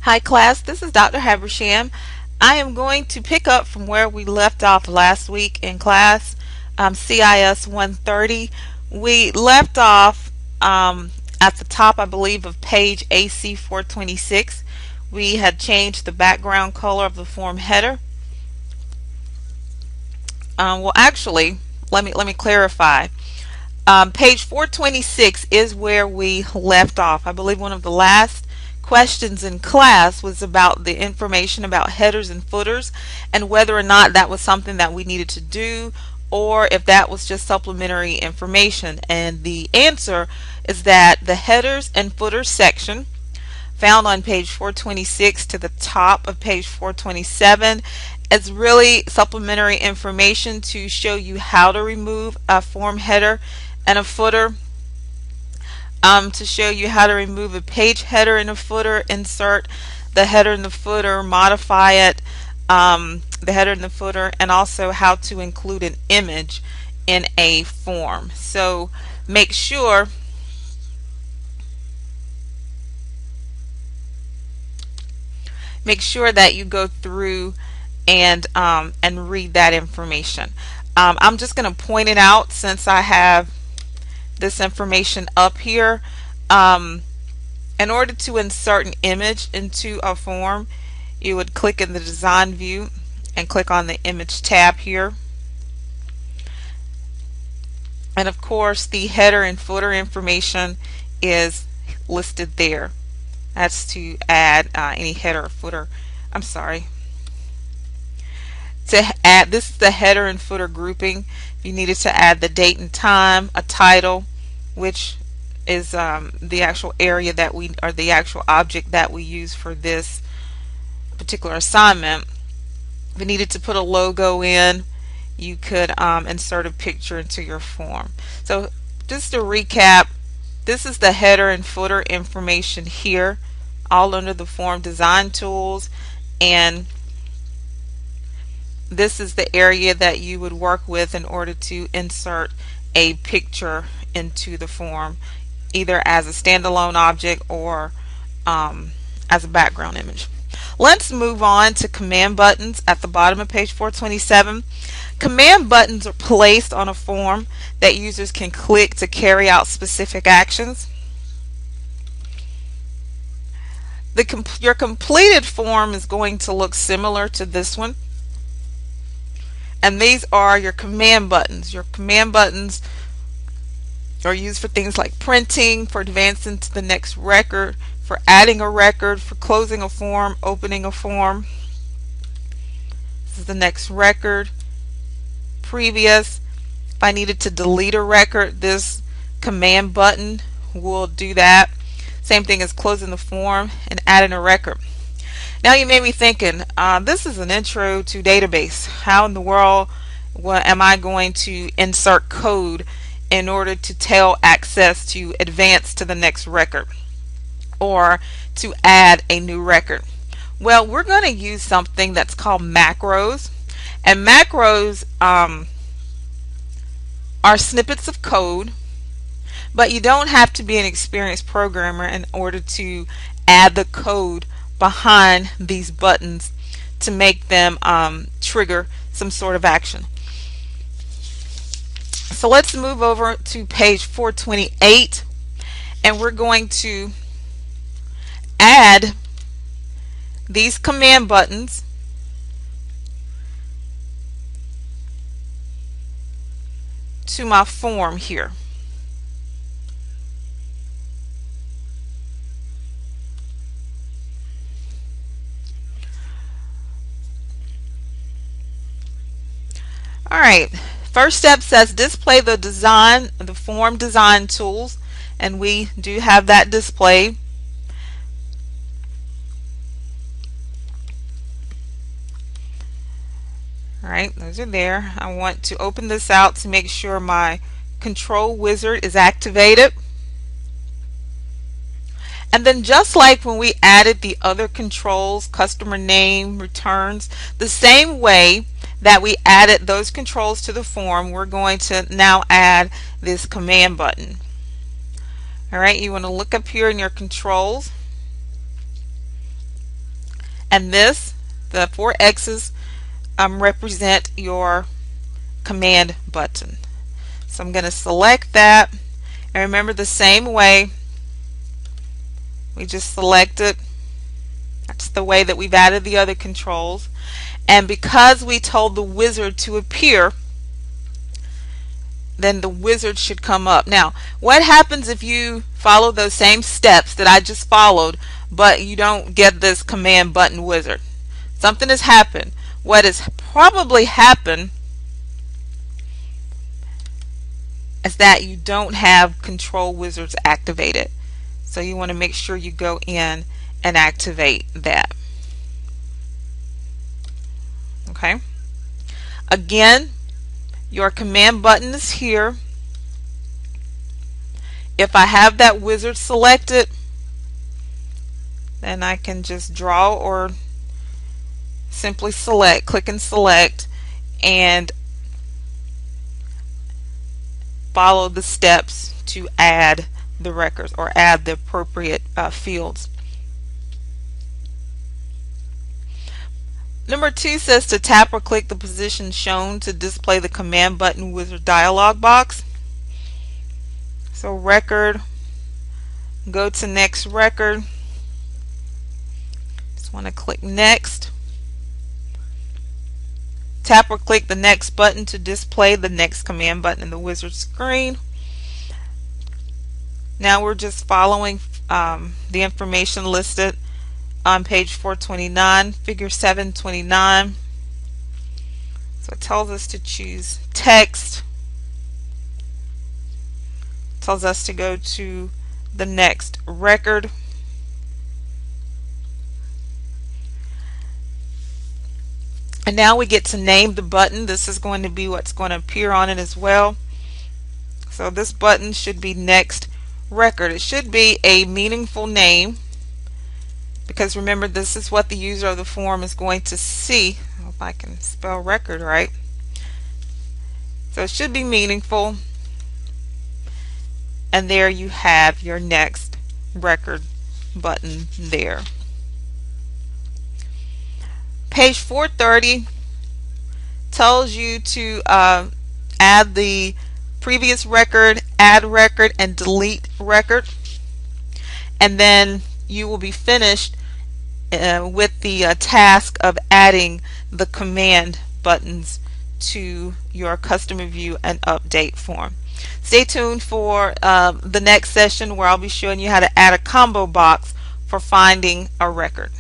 Hi class, this is Dr. Habersham. I am going to pick up from where we left off last week in class, CIS 130. We left off at the top, I believe, of page AC 426. We had changed the background color of the form header. Well, actually, let me clarify. Page 426 is where we left off. I believe one of the last questions in class was about the information about headers and footers and whether or not that was something that we needed to do or if that was just supplementary information. And the answer is that the headers and footers section found on page 426 to the top of page 427 is really supplementary information to show you how to remove a form header and a footer, to show you how to remove a page header and a footer, insert the header and the footer, modify it, the header and the footer, and also how to include an image in a form. So make sure that you go through and read that information. I'm just going to point it out since I have this information up here. In order to insert an image into a form, you would click in the design view and click on the image tab here. And of course the header and footer information is listed there. That's to add any header or footer. I'm sorry. To add, this is the header and footer grouping. You needed to add the date and time, a title, which is the actual area that we, or the actual object that we use for this particular assignment. If you needed to put a logo in, you could insert a picture into your form. So just to recap, this is the header and footer information here, all under the form design tools, and this is the area that you would work with in order to insert a picture into the form, either as a standalone object or as a background image. Let's move on to command buttons at the bottom of page 427. Command buttons are placed on a form that users can click to carry out specific actions. Your completed form is going to look similar to this one. And these are your command buttons. Your command buttons are used for things like printing, for advancing to the next record, for adding a record, for closing a form, opening a form. This is the next record. Previous. If I needed to delete a record, this command button will do that. Same thing as closing the form and adding a record. Now you may be thinking, this is an intro to database. How in the world am I going to insert code in order to tell Access to advance to the next record or to add a new record? Well, we're going to use something that's called macros. And macros are snippets of code, but you don't have to be an experienced programmer in order to add the code behind these buttons to make them trigger some sort of action. So let's move over to page 428, and we're going to add these command buttons to my form here. Alright, first step says display the form design tools, and we do have that displayed. Alright, those are there. I want to open this out to make sure my control wizard is activated. And then just like when we added the other controls, customer name, returns, the same way that we added those controls to the form, we're going to now add this command button. Alright, you want to look up here in your controls And this, the four X's, represent your command button. So I'm going to select that, and remember the same way we just selected. That's the way that we've added the other controls. And because we told the wizard to appear, then the wizard should come up. Now, what happens if you follow those same steps that I just followed, but you don't get this command button wizard? Something has happened. What has probably happened is that you don't have control wizards activated. So you want to make sure you go in and activate that. Okay. Again, your command button is here. If I have that wizard selected, then I can just draw or simply select, click and select, and follow the steps to add the records or add the appropriate fields. Number 2 says to tap or click the position shown to display the command button wizard dialog box. So record, go to next record. Just want to click next. Tap or click the next button to display the next command button in the wizard screen. Now we're just following the information listed on page 429, figure 729. So it tells us to choose text. It tells us to go to the next record. And now we get to name the button. This is going to be what's going to appear on it as well. So this button should be next record. It should be a meaningful name, because remember, this is what the user of the form is going to see. I hope I can spell record right. So it should be meaningful. And there you have your next record button there. Page 430 tells you to add the previous record, add record, and delete record. And then you will be finished with the task of adding the command buttons to your customer view and update form. Stay tuned for the next session, where I'll be showing you how to add a combo box for finding a record.